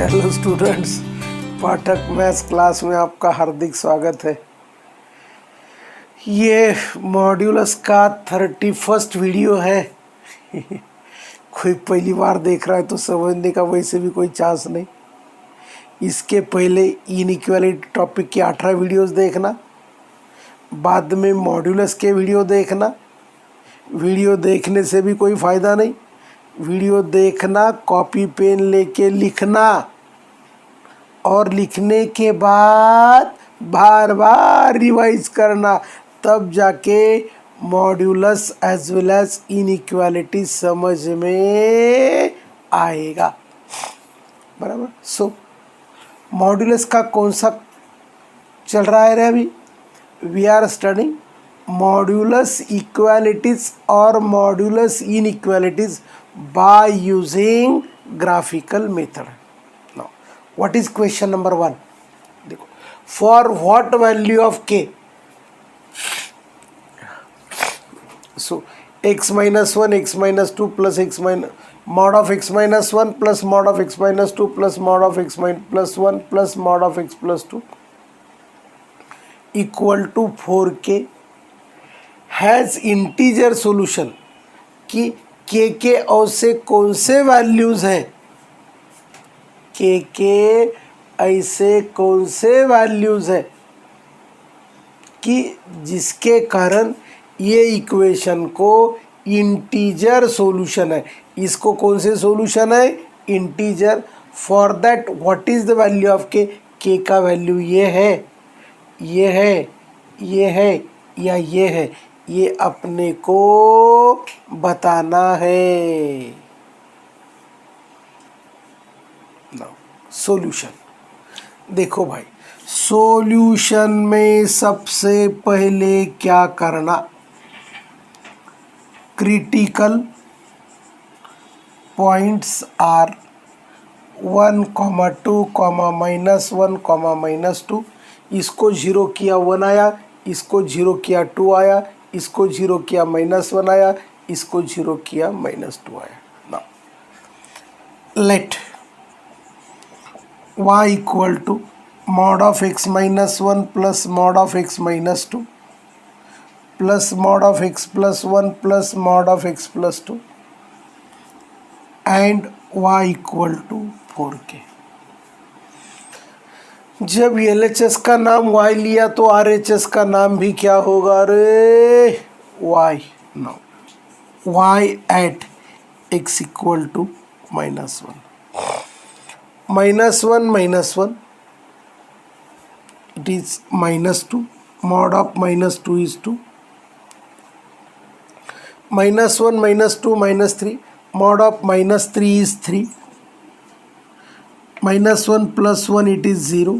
Hello students, पाठक maths class में आपका हार्दिक स्वागत है। ये मॉड्यूलस का 31st वीडियो है। कोई पहली बार देख रहा है तो समझने का वैसे भी कोई चांस नहीं। इसके पहले इनइक्वालिटी टॉपिक के 18 वीडियोस देखना, बाद में मॉड्यूलस के वीडियो देखना। वीडियो देखने से भी कोई फ़ायदा नहीं, वीडियो देखना, कॉपी पेन लेके लिखना और लिखने के बाद बार बार रिवाइज करना, तब जाके modulus as well as inequality समझ में आएगा। बराबर। सो मॉड्यूलस का कौन सा चल रहा है रे अभी? We are studying modulus equalities और modulus inequalities by using graphical method. Now what is question number 1? देखो, for what value of k, so x minus 1 x minus 2 plus x minus mod of x minus 1 plus mod of x minus 2 plus mod of x plus 1 plus mod of x plus 2 equal to 4k has integer solution कि के ऐसे कौन से values हैं, के ऐसे कौन से वैल्यूज़ हैं कि जिसके कारण ये इक्वेशन को इंटीजर सॉल्यूशन है। इसको कौन से सॉल्यूशन है? Integer. For that what is the value of के का वैल्यू ये है, ये है, ये है या ये है, ये अपने को बताना है। सॉल्यूशन देखो भाई, सॉल्यूशन में सबसे पहले क्या करना? Critical points are 1, 2, -1, -1, -2। इसको 0 किया 1 आया, इसको 0 किया 2 आया, इसको 0 किया -1 आया, इसको 0 किया -2 आया। Now let y equal to mod of x minus 1 plus mod of x minus 2 plus mod of x plus 1 plus mod of x plus 2 and y equal to 4k। जब LHS का नाम y लिया तो RHS का नाम भी क्या होगा रे? y। Now y at x equal to -1, -1, it is -2, mod of -2 is 2, -1, -2, -3, mod of -3 is 3, -1 plus 1 it is 0,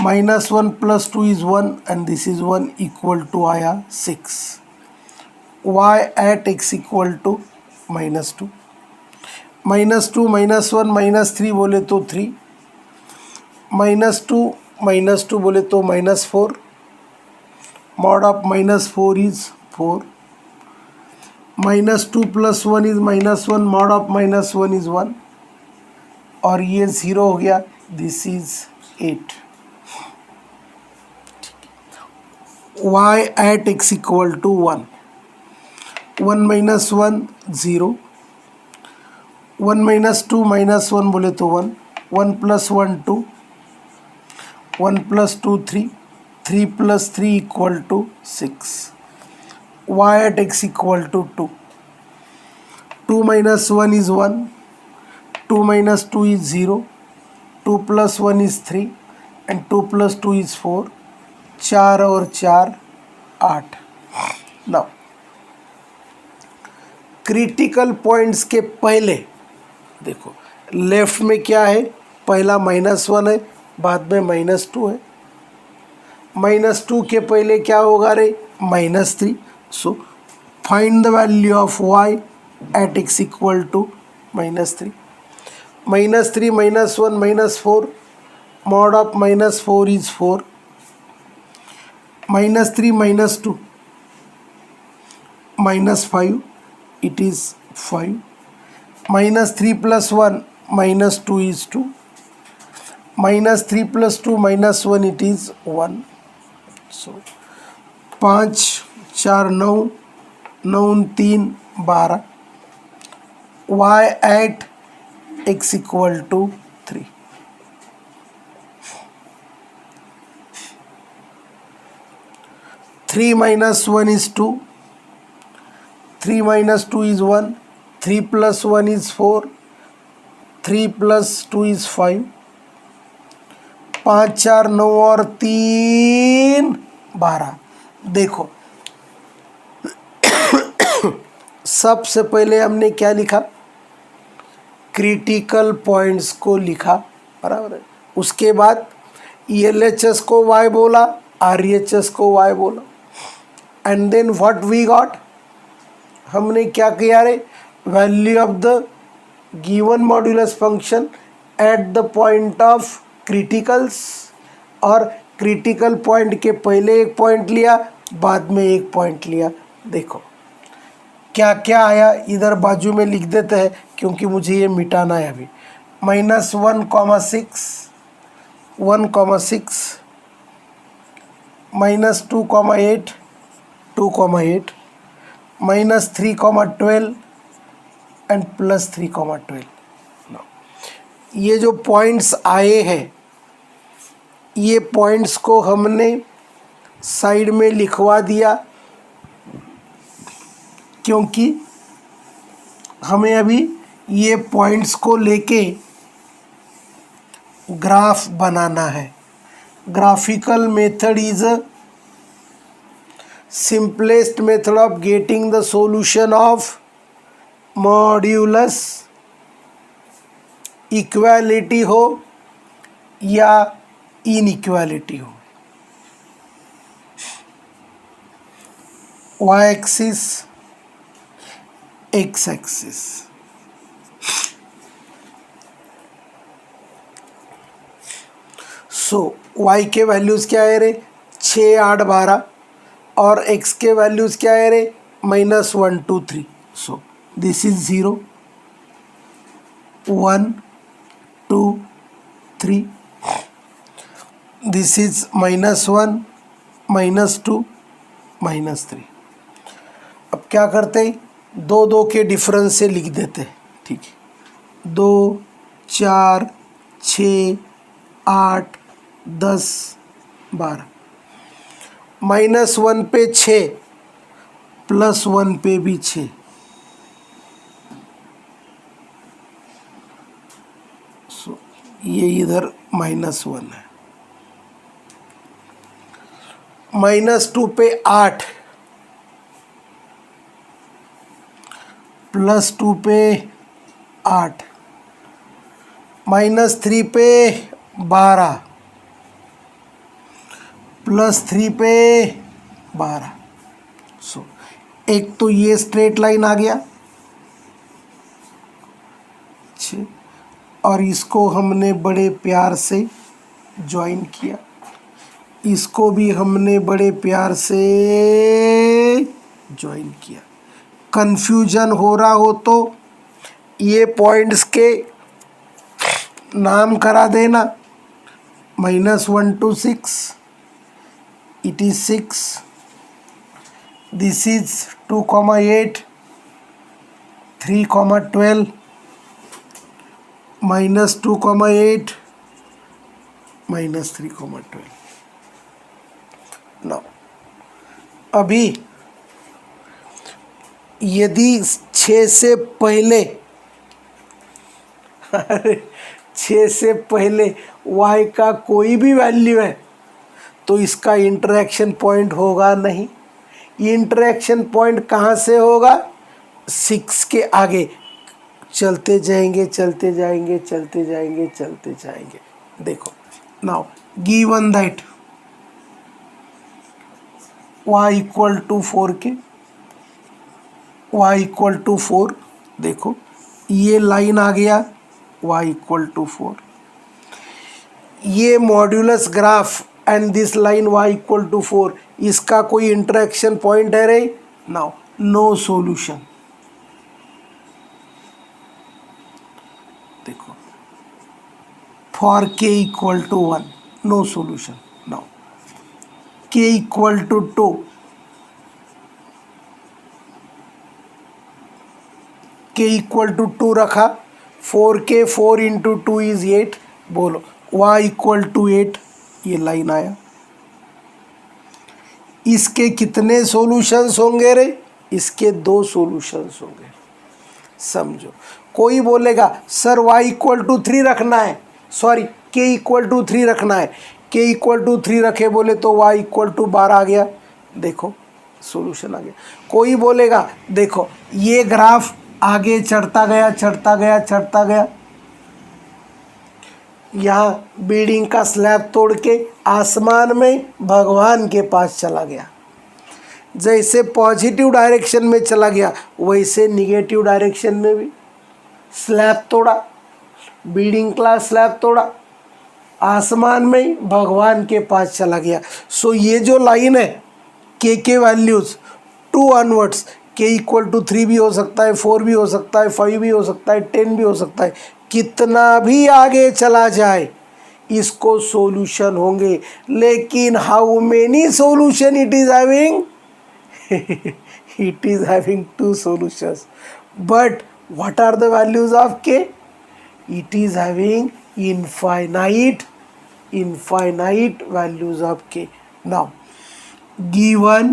-1 plus 2 is 1 and this is 1 equal to आया 6। y at x equal to -2, -2, -1, -3 बोले तो 3, -2 बोले तो -4, mod of -4 is 4, -2 plus 1 is -1, mod of -1 is 1 और ये 0 हो गया, this is 8। y at x equal to 1, 1 - 1 0, 1 - 2 -1 बोले तो 1, 1 + 1 2, 1 + 2 3, 3 + 3 equal to 6। y at x equal to 2, 2 - 1 is 1, 2 - 2 is 0, 2 + 1 is 3 and 2 + 2 is 4, 4 और 4 8। नाउ क्रिटिकल पॉइंट्स के पहले देखो, लेफ्ट में क्या है? पहला -1 है, बाद में -2 है। -2 के पहले क्या होगा रे? -3। So find the value of y at x equal to -3, -3 -1 -4, mod of -4 is 4, -3 -2 -5 it is 5, -3 + 1 minus 2 is 2, minus 3 plus 2 minus 1, it is 1. So 5 4 9, 9 3 12, y at x equal to 3. Three minus 1 is 2, 3 minus 2 is 1, 3 plus 1 is 4, 3 plus 2 is 5, 5 4 9 और 3 12. देखो सबसे पहले हमने क्या लिखा, critical points को लिखा, बराबर है. उसके बाद ELHS को y बोला, RHS को y बोला, and then what we got, हमने क्या किया रे, value of the given modulus function at the point of criticals, और क्रिटिकल पॉइंट के पहले एक पॉइंट लिया, बाद में एक पॉइंट लिया. देखो क्या क्या आया, इधर बाजू में लिख देते हैं क्योंकि मुझे ये मिटाना है अभी. -1,6, 1,6, -2,8, 2,8, -3,12 एंड +3,12. ये जो पॉइंट्स आए हैं, ये पॉइंट्स को हमने साइड में लिखवा दिया क्योंकि हमें अभी ये पॉइंट्स को लेके ग्राफ बनाना है. Graphical method is a simplest method of getting the solution of modulus, equality हो या इनइक्वालिटी हो. y axis, x axis. So y के वैल्यूज़ क्या है रे, 6 8 12, और x के वैल्यूज़ क्या है रे, -1 2 3. So this is 0 1 2 3, this is -1 -2 -3. अब क्या करते हैं, 2 2 के डिफरेंस से लिख देते हैं. ठीक है, 2 4 6 8 10 12, -1 पे 6, +1 पे भी 6. सो ये इधर -1 है. -2 पे 8, +2 पे 8, -3 पे 12, +3 पे 12. सो एक तो ये स्ट्रेट लाइन आ गया 6, और इसको हमने बड़े प्यार से ज्वाइन किया, इसको भी हमने बड़े प्यार से ज्वाइन किया. कंफ्यूजन हो रहा हो तो ये पॉइंट्स के नाम करा देना. -1 to 6, it is 6. This is 2,8, 3,12, -2,8, -3,12. Now अभी यदि 6 से पहले अरे 6 से पहले y का कोई भी वैल्यू है तो इसका इंटरेक्शन पॉइंट होगा नहीं. इंटरेक्शन पॉइंट कहाँ से होगा, 6 के आगे. चलते जाएंगे चलते जाएंगे चलते जाएंगे चलते जाएंगे. देखो now given that y equal to 4 K, y equal to 4. देखो ये लाइन आ गया y इक्वल टू 4. ये modulus graph and this line y equal to 4, इसका कोई इंटरेक्शन पॉइंट है रे, नाउ नो सॉल्यूशन. देखो for k equal to 1 no solution. Now k equal to 2, k equal to 2 रखा, 4k 4 इंटू 2 इज 8. बोलो y equal to 8, ये line आया. इसके कितने सॉल्यूशंस होंगे रे? इसके 2 सॉल्यूशंस होंगे. समझो. कोई बोलेगा सर y इक्वल टू 3 रखना है, सॉरी k इक्वल टू 3 रखना है. k इक्वल टू 3 रखे बोले तो y इक्वल टू 12 आ गया. देखो सॉल्यूशन आ गया. कोई बोलेगा देखो ये ग्राफ आगे चढ़ता गया चढ़ता गया चढ़ता गया, यहाँ बिल्डिंग का स्लैब तोड़ के आसमान में भगवान के पास चला गया. जैसे पॉजिटिव डायरेक्शन में चला गया वैसे निगेटिव डायरेक्शन में भी स्लैब तोड़ा, बिल्डिंग का स्लैब तोड़ा, आसमान में भगवान के पास चला गया. सो ये जो लाइन है के values 2 onwards, k equal to 3 भी हो सकता है, 4 भी हो सकता है, 5 भी हो सकता है, 10 भी हो सकता है, कितना भी आगे चला जाए इसको सॉल्यूशन होंगे. लेकिन how many solution it is having? It is having 2 solutions. But what are the values of k? It is having infinite values of k. Now given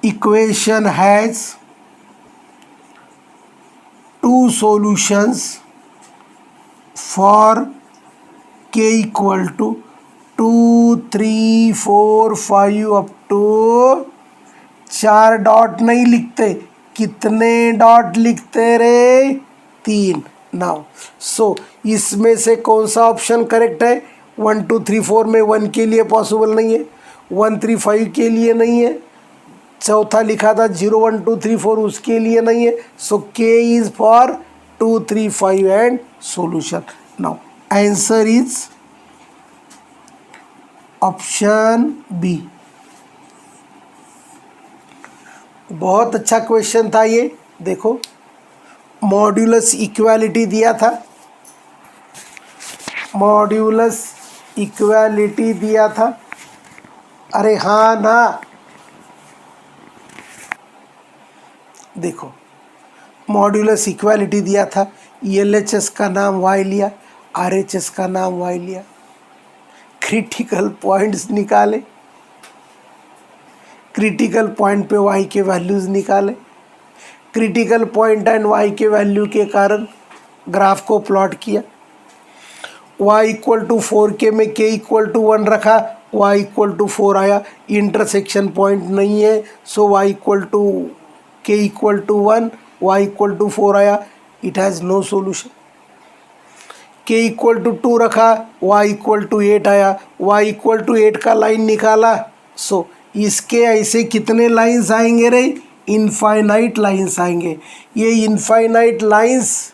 equation has 2 solutions for k equal to 2, 3, 4, 5 up to 4 dot नहीं लिखते. कितने dot लिखते रे? 3. Now so इसमें से कौन सा option correct है? 1, 2, 3, 4 में 1 के लिए पॉसिबल नहीं है, 1, 3, 5 के लिए नहीं है, चौथा लिखा था 0, 1, 2, 3, 4 उसके लिए नहीं है. So k is for 2, 3, 5 and solution. Now answer is option B. बहुत अच्छा क्वेश्चन था ये. देखो मॉड्यूलस इक्वालिटी दिया था, मॉड्यूलस इक्वालिटी दिया था. अरे हाँ ना, देखो मॉड्यूलस इक्वालिटी दिया था, एलएचएस का नाम y लिया, आरएचएस का नाम y लिया, क्रिटिकल पॉइंट्स निकाले, क्रिटिकल पॉइंट पे y के वैल्यूज़ निकाले, क्रिटिकल पॉइंट एंड y के वैल्यू के कारण ग्राफ को प्लॉट किया. y इक्वल टू 4k में k इक्वल टू 1 रखा, y इक्वल टू 4 आया. इंटरसेक्शन पॉइंट नहीं है, so y equal to k equal to 1, y equal to 4 आया. It has no solution. k equal to 2 रखा, y equal to 8 आया, y equal to 8 का line निकाला. सो इसके ऐसे कितने लाइंस आएंगे रे? इनफाइनाइट लाइंस आएंगे. ये इनफाइनाइट लाइंस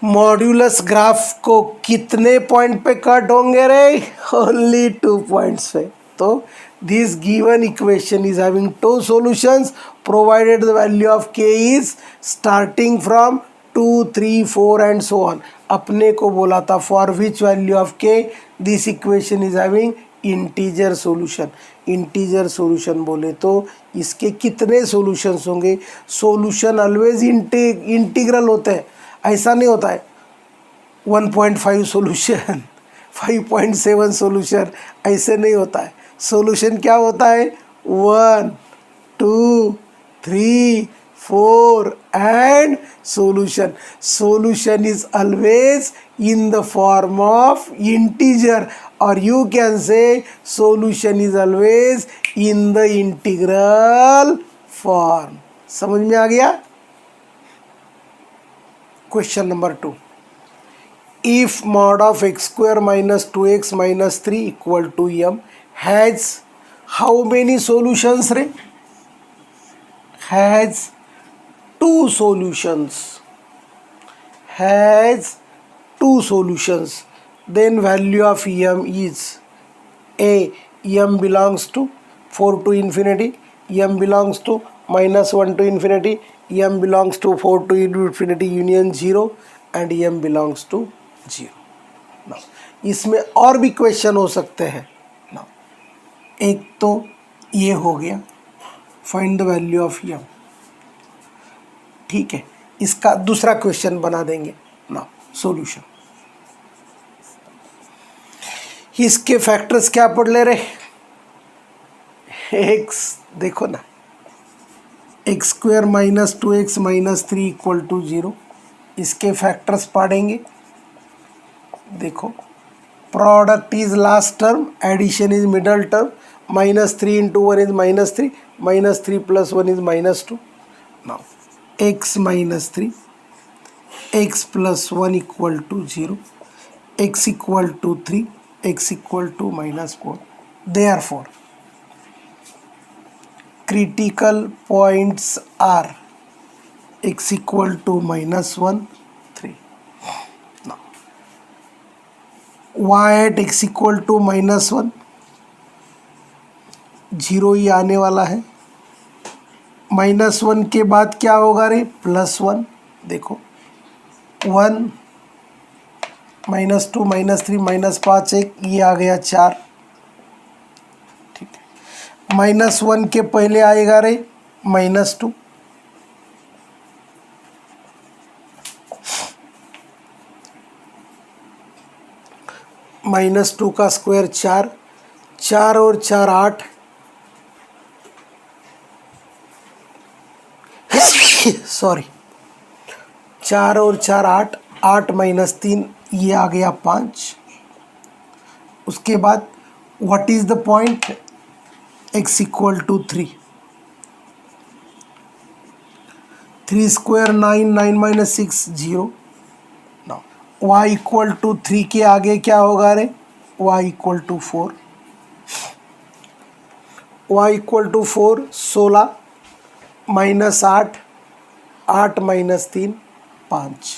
मॉड्यूलस ग्राफ को कितने पॉइंट पे कट होंगे रे? ओनली 2 पॉइंट्स पे. तो this given equation is having 2 solutions provided the value of k is starting from 2, 3, 4 and so on. अपने को बोला था for which value of k this equation is having integer solution. Integer solution बोले तो इसके कितने सॉल्यूशंस होंगे? Solution always integral होते हैं, ऐसा नहीं होता है 1.5 सॉल्यूशन 5.7 सॉल्यूशन, ऐसे नहीं होता है. सॉल्यूशन क्या होता है? 1, 2, 3, 4 and solution. Solution is always in the form of integer, or you can say solution is always in the integral form. समझ में आ गया? Question number 2. If mod of x square minus 2x minus 3 equal to m has how many solutions रे? Has 2 solutions. Has 2 solutions. Then value of m is a m belongs to 4 to infinity, m belongs to minus 1 to infinity, m belongs to 4 to infinity union 0 and m belongs to 0. Now, इसमें और भी question हो सकते हैं. Now, एक तो ये हो गया, find the value of m. ठीक है, इसका दूसरा क्वेश्चन बना देंगे. Now solution. इसके फैक्टर्स क्या पढ़ ले रहे? x देखो ना, x square minus 2x minus 3 equal to 0. इसके फैक्टर्स पढ़ेंगे. देखो, product is last term, addition is middle term, -3 into 1 is -3, -3 plus 1 is -2. Now x minus 3, x plus 1 equal to 0, x equal to 3, x equal to -4. Therefore, critical points are x equal to -1, 3. Now, y at x equal to -1, 0 ही आने वाला है. -1 के बाद क्या होगा रे? +1. देखो, 1 -2 -3 -5 1, ये आ गया 4. ठीक है, -1 के पहले आएगा रे -2. -2 का स्क्वायर 4, 4 और 4 8. सॉरी, 4 और 4 8, 8 माइनस 3, ये आ गया 5. उसके बाद what is the point? x equal to 3. 3 square 9, 9 minus 6 0. Now y equal to 3 के आगे क्या होगा रे? y equal to 4. y equal to 4, 16 minus 8, 8 minus 3 5.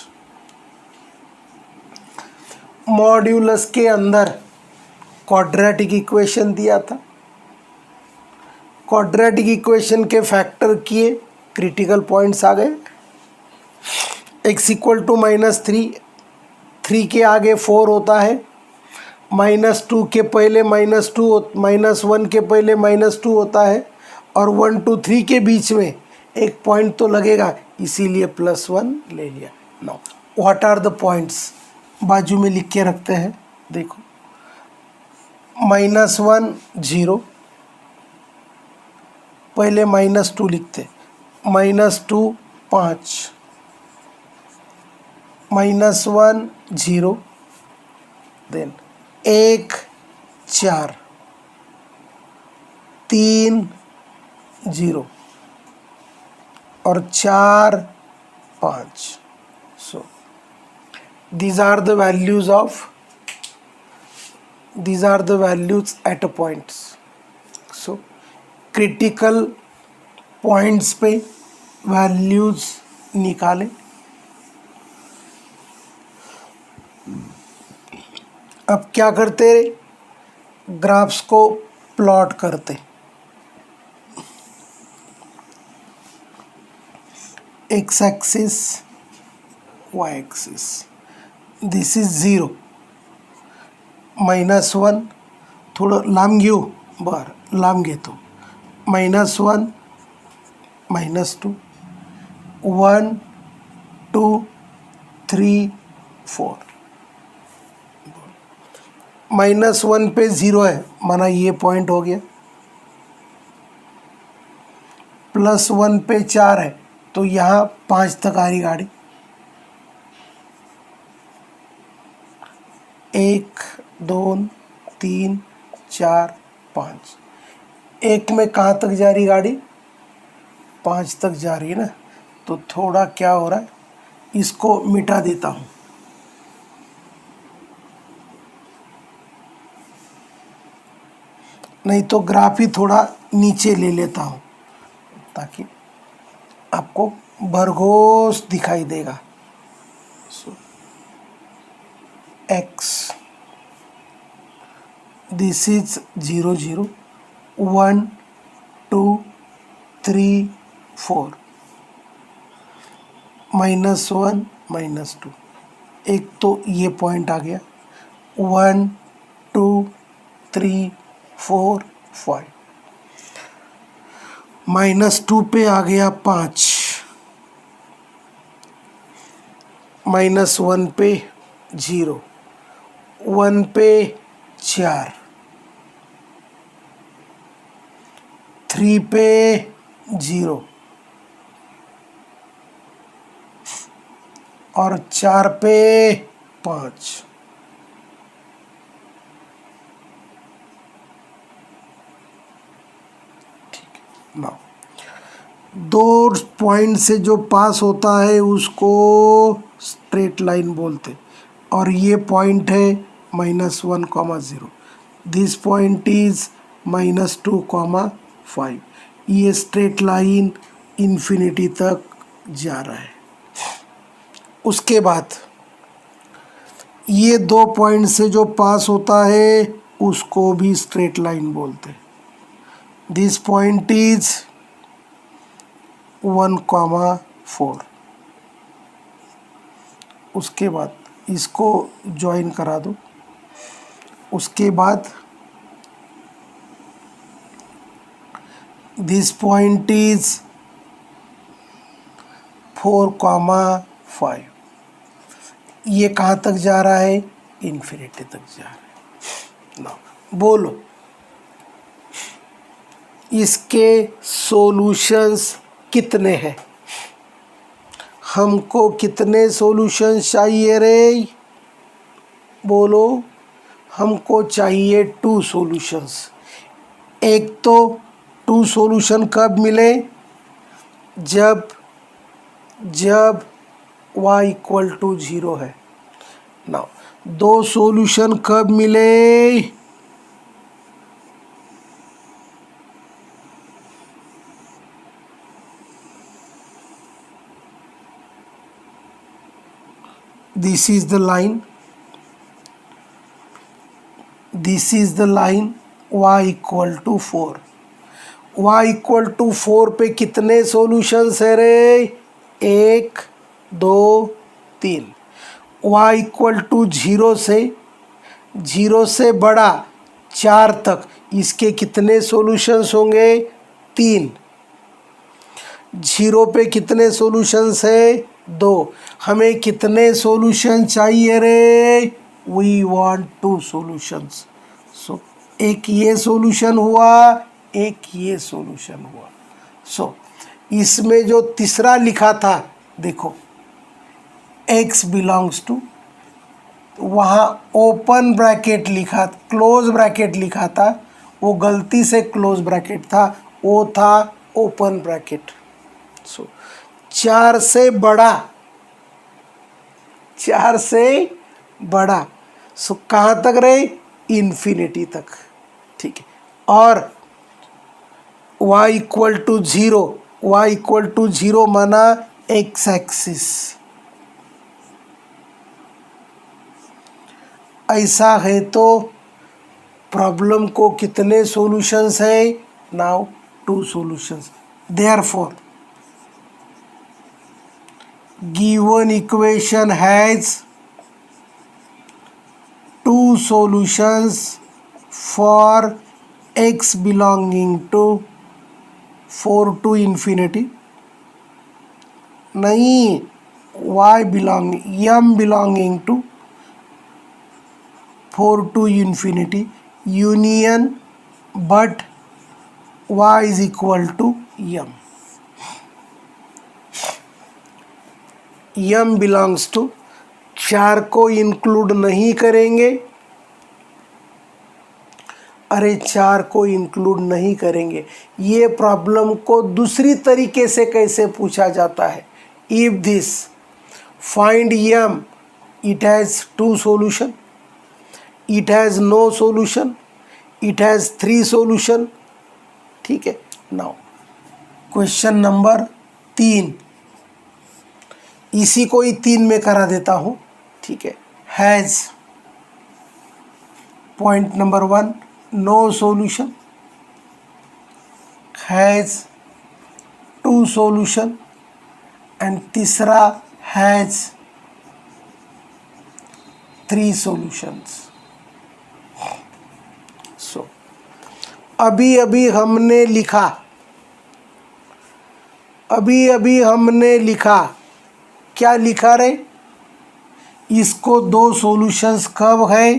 Modulus के अंदर क्वाड्रेटिक इक्वेशन दिया था. क्वाड्रेटिक इक्वेशन के फैक्टर किए, क्रिटिकल पॉइंट्स आ गए. x इक्वल टू -3, 3 के आगे 4 होता है, -2 के पहले -2, -1 के पहले -2 होता है, और 1 2 3 के बीच में एक पॉइंट तो लगेगा, इसीलिए +1 ले लिया. Now what are the points? बाजू में लिख के रखते हैं. देखो, -1 0, पहले -2 लिखते, -2 5, -1 0, देन 1 4, 3 0 और 4 5. So these are the values at a points. So critical points पे values निकालें. अब क्या करते? ग्राफ्स को प्लॉट करते. x axis, y axis. This is 0, -1, थोडं लांब घेऊ. बरं, लांब घेतो. -1 -2, 1 2 3 4. -1 पे 0 है, माना ये पॉइंट हो गया. +1 पे 4 है, तो यहाँ 5 तक आ रही गाड़ी. 1 2 3 4 5. 1 में कहाँ तक जा रही गाड़ी? 5 तक जा रही है ना. तो थोड़ा क्या हो रहा है, इसको मिटा देता हूँ. नहीं तो ग्राफ ही थोड़ा नीचे ले लेता हूँ, ताकि आपको भरघोस दिखाई देगा. x, this is 0 0, 1 2 3 4. -1 -2, एक तो ये पॉइंट आ गया, 1 2 3 4 5, -2 पे आ गया 5, -1 पे 0, 1 पे 4, 3 पे 0 और 4 पे 5। ना, दो पॉइंट से जो पास होता है उसको स्ट्रेट लाइन बोलते, और ये पॉइंट है -1, 0, दिस पॉइंट इज -2, 5, ये स्ट्रेट लाइन इन्फिनिटी तक जा रहा है। उसके बाद ये दो पॉइंट से जो पास होता है उसको भी स्ट्रेट लाइन बोलते हैं, दिस पॉइंट इज 1, 4। उसके बाद इसको ज्वाइन करा दो, उसके बाद दिस पॉइंट इज 4, 5, ये कहाँ तक जा रहा है? इन्फिनिटी तक जा रहा है। ना, बोलो इसके सॉल्यूशंस कितने हैं? हमको कितने सॉल्यूशंस चाहिए रे? बोलो, हमको चाहिए 2 सॉल्यूशंस। एक तो 2 सॉल्यूशन कब मिले? जब y = 0 है। ना, 2 सॉल्यूशन कब मिले? This is the line. This is the line y = 4. y = 4 पे कितने सॉल्यूशंस है रे? 1 2 3। y = 0 से बड़ा 4 तक, इसके कितने सॉल्यूशंस होंगे? 3। 0 पे कितने सॉल्यूशंस है? 2। हमें कितने सॉल्यूशन चाहिए रे? We want 2 solutions. सो एक ये सॉल्यूशन हुआ, एक ये सॉल्यूशन हुआ। सो इसमें जो तीसरा लिखा था, देखो x बिलोंग्स टू, वहाँ ओपन ब्रैकेट लिखा, क्लोज ब्रैकेट लिखा था, वो गलती से क्लोज ब्रैकेट था, वो था ओपन ब्रैकेट। सो 4 से बड़ा, 4 से बड़ा, सो कहाँ तक रहे? इन्फिनिटी तक। ठीक है। और y = 0, y = 0 माना x एक्सिस। ऐसा है तो प्रॉब्लम को कितने सॉल्यूशंस है? Now 2 solutions. Therefore given equation has 2 solutions for x belonging to 4 to infinity, नहीं, m belonging to 4 to infinity union, but y is equal to m. m belongs to, 4 को include नहीं करेंगे, अरे 4 को include नहीं करेंगे। ये प्रॉब्लम को दूसरी तरीके से कैसे पूछा जाता है? If this find m, it has 2 solution, it has no solution, it has 3 solution. ठीक है। नाउ क्वेश्चन नंबर 3, इसी को ही 3 में करा देता हूँ। ठीक है। Has, point number 1 no solution, has 2 solution, and तीसरा हैज 3 सॉल्यूशंस। सो अभी अभी हमने लिखा क्या लिखा रे? इसको 2 सॉल्यूशंस कब है?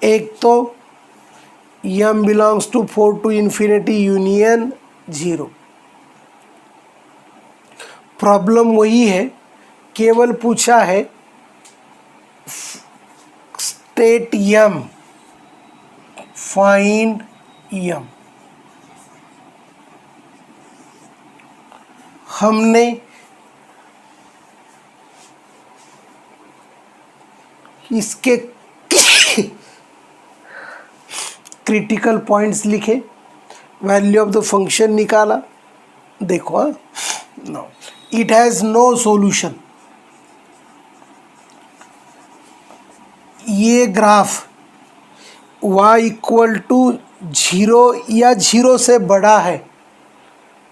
एक तो m belongs to 4 to infinity union 0। Problem वही है, केवल पूछा है स्टेट m, फाइंड m। हमने इसके क्रिटिकल पॉइंट्स लिखे, वैल्यू ऑफ द फंक्शन निकाला। देखो no, it has no solution. ये ग्राफ y इक्वल टू 0 या 0 से बड़ा है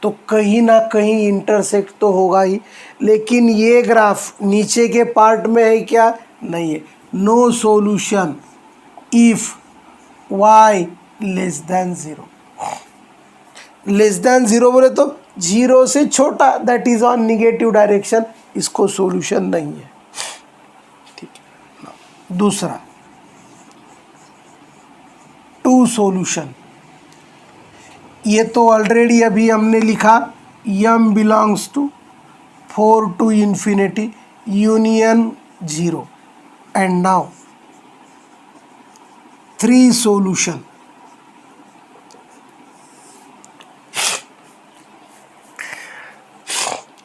तो कहीं ना कहीं इंटरसेक्ट तो होगा ही, लेकिन ये ग्राफ नीचे के पार्ट में है क्या? नहीं है। No solution if y less than 0। Less than 0 बोले तो 0 से छोटा, that is on negative direction, इसको सॉल्यूशन नहीं है। ठीक है। दूसरा 2 सॉल्यूशन, ये तो ऑलरेडी अभी हमने लिखा m belongs to 4 to infinity union 0 and now 3 solution.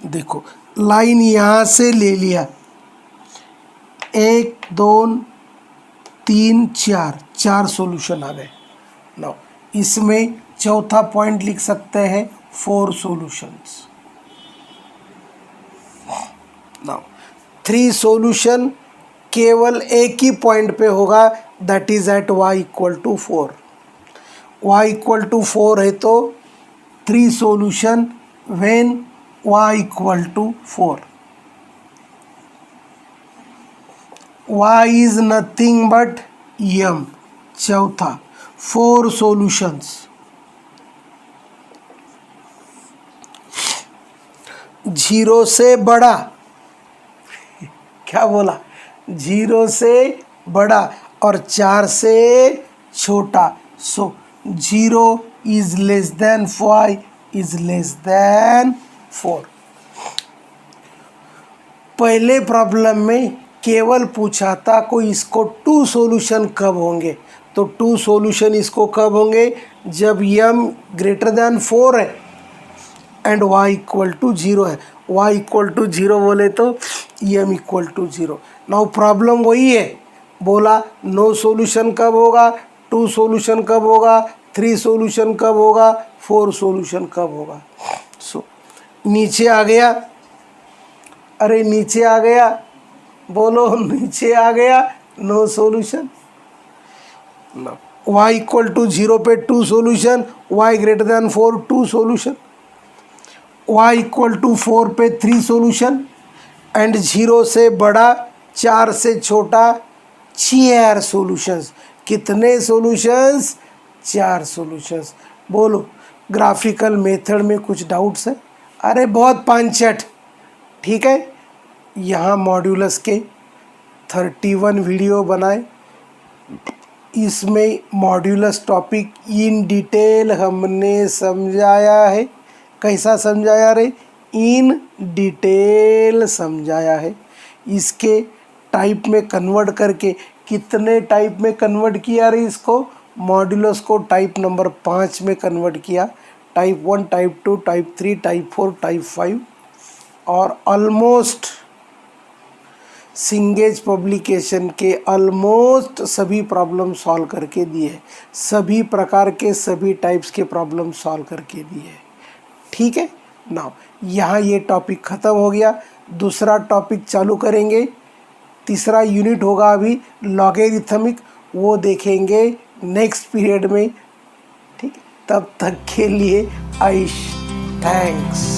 देखो लाइन यहाँ से ले लिया, 1 2 3 4 सॉल्यूशन आ गए। नाउ इसमें चौथा पॉइंट लिख सकते हैं 4 सॉल्यूशंस। नाउ 3 सॉल्यूशन केवल एक ही पॉइंट पे होगा, that is at y equal to 4। y equal to 4 है तो 3 solution when y equal to 4। y is nothing but m। चौथा 4 सॉल्यूशंस। 0 से बड़ा, क्या बोला? 0 से बड़ा और 4 से छोटा। सो 0 is less than 5 is less than 4। पहले प्रॉब्लम में केवल पूछा था कोई इसको 2 सॉल्यूशन कब होंगे, तो 2 सॉल्यूशन इसको कब होंगे? जब m ग्रेटर देन 4 है एंड y इक्वल टू 0 है। y इक्वल टू 0 बोले तो m equal to 0। Now problem वही है, बोला नो सॉल्यूशन कब होगा, 2 सॉल्यूशन कब होगा, 3 सॉल्यूशन कब होगा, 4 सॉल्यूशन कब होगा। सो नीचे आ गया, अरे नीचे आ गया, बोलो नीचे आ गया, no solution. y equal to 0 पे 2 solution, y greater than 4 2 solution, y equal to 4 पे 3 सॉल्यूशन एंड 0 से बड़ा 4 से छोटा 4 सॉल्यूशंस। कितने सॉल्यूशंस? 4 सॉल्यूशंस। बोलो ग्राफिकल मेथड में कुछ डाउट्स है? अरे बहुत पांचट। ठीक है, यहाँ मॉड्यूलस के 31 वीडियो बनाए, इसमें मॉड्यूलस टॉपिक इन डिटेल हमने समझाया है। कैसा समझाया रे? इन डिटेल समझाया है। इसके टाइप में कन्वर्ट करके, कितने टाइप में कन्वर्ट किया रे इसको? मॉड्यूलस को टाइप नंबर 5 में कन्वर्ट किया, type 1, type 2, type 3, type 4, type 5, और ऑलमोस्ट सिंगेज पब्लिकेशन के ऑलमोस्ट सभी प्रॉब्लम सॉल्व करके दिए, सभी प्रकार के सभी टाइप्स के प्रॉब्लम सॉल्व करके दिए। ठीक है, नाउ यहाँ ये टॉपिक ख़त्म हो गया। दूसरा टॉपिक चालू करेंगे, तीसरा यूनिट होगा अभी लॉगरिथमिक, वो देखेंगे नेक्स्ट पीरियड में। ठीक है, तब तक के लिए आयुष। थैंक्स।